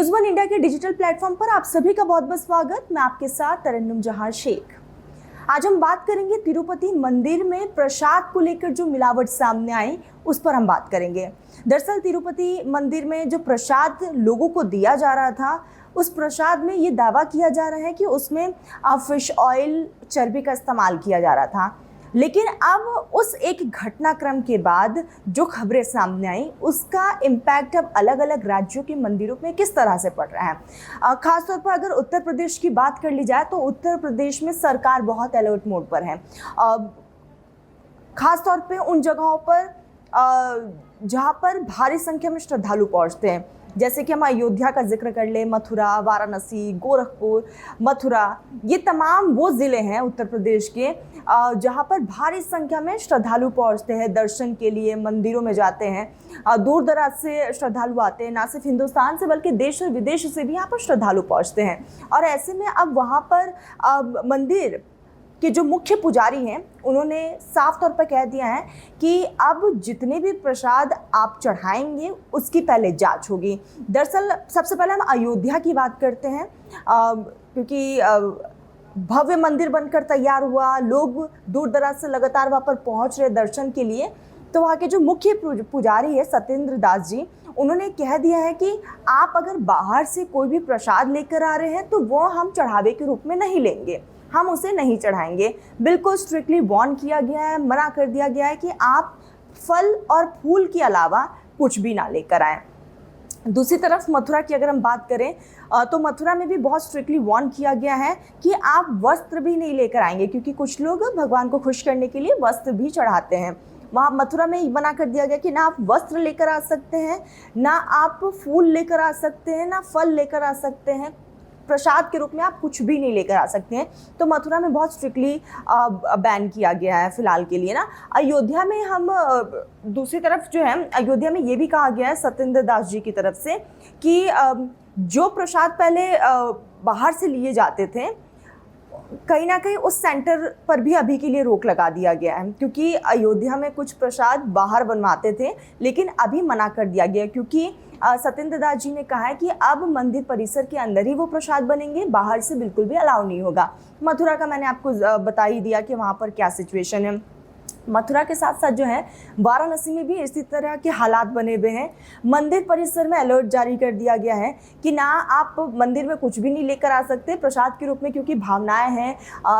News one India के digital platform पर आप सभी का बहुत बहुत स्वागत। मैं आपके साथ तरन्नुम जहां शेख। आज हम बात करेंगे तिरुपति मंदिर में प्रसाद को लेकर जो मिलावट सामने आई उस पर हम बात करेंगे। दरअसल तिरुपति मंदिर में जो प्रसाद लोगों को दिया जा रहा था, उस प्रसाद में ये दावा किया जा रहा है कि उसमें फिश ऑयल, चर्बी का इस्तेमाल किया जा रहा था। लेकिन अब उस एक घटनाक्रम के बाद जो खबरें सामने आई, उसका इम्पैक्ट अब अलग अलग राज्यों के मंदिरों में किस तरह से पड़ रहा है। खासतौर पर अगर उत्तर प्रदेश की बात कर ली जाए तो उत्तर प्रदेश में सरकार बहुत अलर्ट मोड पर है। खासतौर पे उन जगहों पर जहाँ पर भारी संख्या में श्रद्धालु पहुँचते हैं, जैसे कि हम अयोध्या का जिक्र कर ले, मथुरा, वाराणसी, गोरखपुर, मथुरा, ये तमाम वो ज़िले हैं उत्तर प्रदेश के जहाँ पर भारी संख्या में श्रद्धालु पहुँचते हैं, दर्शन के लिए मंदिरों में जाते हैं। दूर दराज से श्रद्धालु आते हैं, ना सिर्फ हिंदुस्तान से बल्कि देश और विदेश से भी यहाँ पर श्रद्धालु पहुँचते हैं। और ऐसे में अब वहाँ पर मंदिर कि जो मुख्य पुजारी हैं, उन्होंने साफ तौर पर कह दिया है कि अब जितने भी प्रसाद आप चढ़ाएंगे उसकी पहले जांच होगी। दरअसल सबसे पहले हम अयोध्या की बात करते हैं, क्योंकि भव्य मंदिर बनकर तैयार हुआ, लोग दूर दराज से लगातार वहाँ पर पहुँच रहे दर्शन के लिए। तो वहाँ के जो मुख्य पुजारी है सत्येंद्र दास जी, उन्होंने कह दिया है कि आप अगर बाहर से कोई भी प्रसाद लेकर आ रहे हैं तो वो हम चढ़ावे के रूप में नहीं लेंगे, हम उसे नहीं चढ़ाएंगे। बिल्कुल स्ट्रिक्टली वार्न किया गया है, मना कर दिया गया है कि आप फल और फूल के अलावा कुछ भी ना लेकर आएँ। दूसरी तरफ मथुरा की अगर हम बात करें तो मथुरा में भी बहुत स्ट्रिक्टली वार्न किया गया है कि आप वस्त्र भी नहीं लेकर आएंगे, क्योंकि कुछ लोग भगवान को खुश करने के लिए वस्त्र भी चढ़ाते हैं। वहाँ मथुरा में मना कर दिया गया कि ना आप वस्त्र लेकर आ सकते हैं, ना आप फूल लेकर आ सकते हैं, ना फल लेकर आ सकते हैं, प्रसाद के रूप में आप कुछ भी नहीं लेकर आ सकते हैं। तो मथुरा में बहुत स्ट्रिक्टली बैन किया गया है फिलहाल के लिए ना। अयोध्या में हम दूसरी तरफ जो है, अयोध्या में ये भी कहा गया है सत्येंद्र दास जी की तरफ से कि जो प्रसाद पहले बाहर से लिए जाते थे, कहीं ना कहीं उस सेंटर पर भी अभी के लिए रोक लगा दिया गया है, क्योंकि अयोध्या में कुछ प्रसाद बाहर बनवाते थे लेकिन अभी मना कर दिया गया, क्योंकि सत्येंद्र दास जी ने कहा है कि अब मंदिर परिसर के अंदर ही वो प्रसाद बनेंगे, बाहर से बिल्कुल भी अलाउ नहीं होगा। मथुरा का मैंने आपको बता ही दिया कि वहाँ पर क्या सिचुएशन है। मथुरा के साथ साथ जो है वाराणसी में भी इसी तरह के हालात बने हुए हैं। मंदिर परिसर में अलर्ट जारी कर दिया गया है कि ना आप मंदिर में कुछ भी नहीं लेकर आ सकते प्रसाद के रूप में, क्योंकि भावनाएं हैं,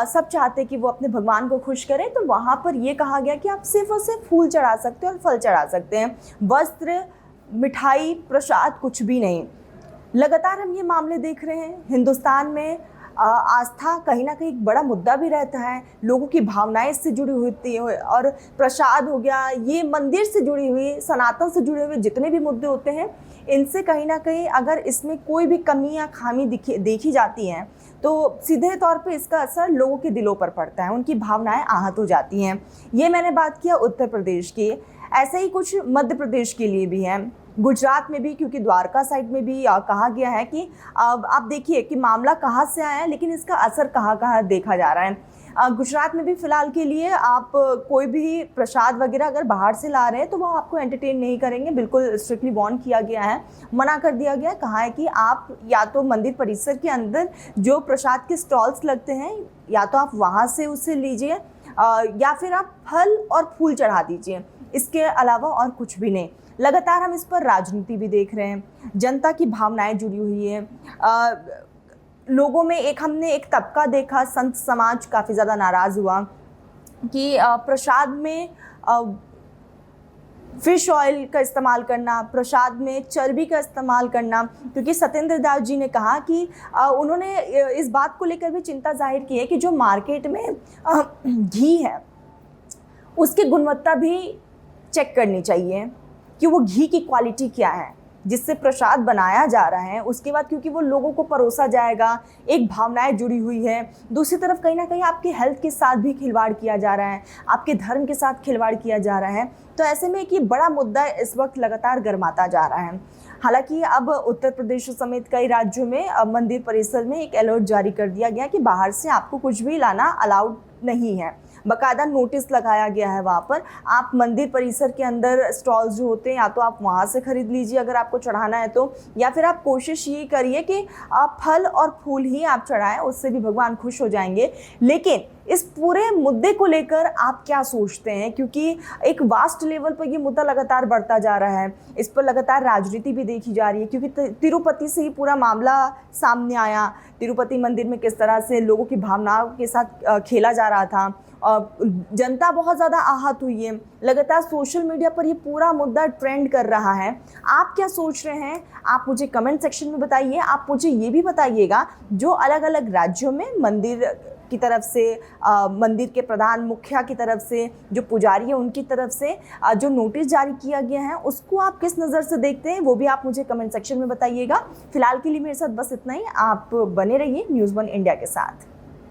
सब चाहते हैं कि वो अपने भगवान को खुश करें। तो वहाँ पर ये कहा गया कि आप सिर्फ और सिर्फ फूल चढ़ा सकते हैं और फल चढ़ा सकते हैं, वस्त्र, मिठाई, प्रसाद कुछ भी नहीं। लगातार हम ये मामले देख रहे हैं। हिंदुस्तान में आस्था कहीं ना कहीं एक बड़ा मुद्दा भी रहता है, लोगों की भावनाएं इससे जुड़ी होती है, और प्रसाद हो गया, ये मंदिर से जुड़ी हुई, सनातन से जुड़े हुए जितने भी मुद्दे होते हैं, इनसे कहीं ना कहीं अगर इसमें कोई भी कमी या खामी देखी जाती हैं तो सीधे तौर पे इसका असर लोगों के दिलों पर पड़ता है, उनकी भावनाएं आहत हो जाती हैं। ये मैंने बात किया उत्तर प्रदेश की। ऐसे ही कुछ मध्य प्रदेश के लिए भी हैं, गुजरात में भी, क्योंकि द्वारका साइड में भी कहा गया है कि आप देखिए कि मामला कहाँ से आया है लेकिन इसका असर कहाँ कहाँ देखा जा रहा है। गुजरात में भी फ़िलहाल के लिए आप कोई भी प्रसाद वगैरह अगर बाहर से ला रहे हैं तो वो आपको एंटरटेन नहीं करेंगे, बिल्कुल स्ट्रिक्टली वार्न किया गया है, मना कर दिया गया है। कहा है कि आप या तो मंदिर परिसर के अंदर जो प्रसाद के स्टॉल्स लगते हैं, या तो आप वहाँ से उसे लीजिए या फिर आप फल और फूल चढ़ा दीजिए, इसके अलावा और कुछ भी नहीं। लगातार हम इस पर राजनीति भी देख रहे हैं, जनता की भावनाएं जुड़ी हुई है। लोगों में हमने एक तबका देखा, संत समाज काफ़ी ज़्यादा नाराज़ हुआ कि प्रसाद में फिश ऑयल का इस्तेमाल करना, प्रसाद में चर्बी का इस्तेमाल करना, क्योंकि सत्येंद्र दास जी ने कहा कि उन्होंने इस बात को लेकर भी चिंता जाहिर की है कि जो मार्केट में घी है उसकी गुणवत्ता भी चेक करनी चाहिए कि वो घी की क्वालिटी क्या है जिससे प्रसाद बनाया जा रहा है। उसके बाद क्योंकि वो लोगों को परोसा जाएगा, एक भावनाएं जुड़ी हुई है। दूसरी तरफ कहीं ना कहीं आपके हेल्थ के साथ भी खिलवाड़ किया जा रहा है, आपके धर्म के साथ खिलवाड़ किया जा रहा है। तो ऐसे में कि बड़ा मुद्दा इस वक्त लगातार गर्माता जा रहा है। हालांकि अब उत्तर प्रदेश समेत कई राज्यों में मंदिर परिसर में एक अलर्ट जारी कर दिया गया कि बाहर से आपको कुछ भी लाना अलाउड नहीं है। बाकायदा नोटिस लगाया गया है वहाँ पर। आप मंदिर परिसर के अंदर स्टॉल्स जो होते हैं या तो आप वहाँ से खरीद लीजिए अगर आपको चढ़ाना है तो, या फिर आप कोशिश ये करिए कि आप फल और फूल ही आप चढ़ाएं, उससे भी भगवान खुश हो जाएंगे। लेकिन इस पूरे मुद्दे को लेकर आप क्या सोचते हैं, क्योंकि एक वास्ट लेवल पर ये मुद्दा लगातार बढ़ता जा रहा है, इस पर लगातार राजनीति भी देखी जा रही है, क्योंकि तिरुपति से ही पूरा मामला सामने आया। तिरुपति मंदिर में किस तरह से लोगों की भावनाओं के साथ खेला जा रहा था, जनता बहुत ज़्यादा आहत हुई है। लगातार सोशल मीडिया पर ये पूरा मुद्दा ट्रेंड कर रहा है। आप क्या सोच रहे हैं, आप मुझे कमेंट सेक्शन में बताइए। आप मुझे ये भी बताइएगा जो अलग अलग राज्यों में मंदिर की तरफ से, मंदिर के प्रधान मुखिया की तरफ से, जो पुजारी है उनकी तरफ से जो नोटिस जारी किया गया है उसको आप किस नज़र से देखते हैं, वो भी आप मुझे कमेंट सेक्शन में बताइएगा। फिलहाल के लिए मेरे साथ बस इतना ही। आप बने रहिए न्यूज़ 1 इंडिया के साथ।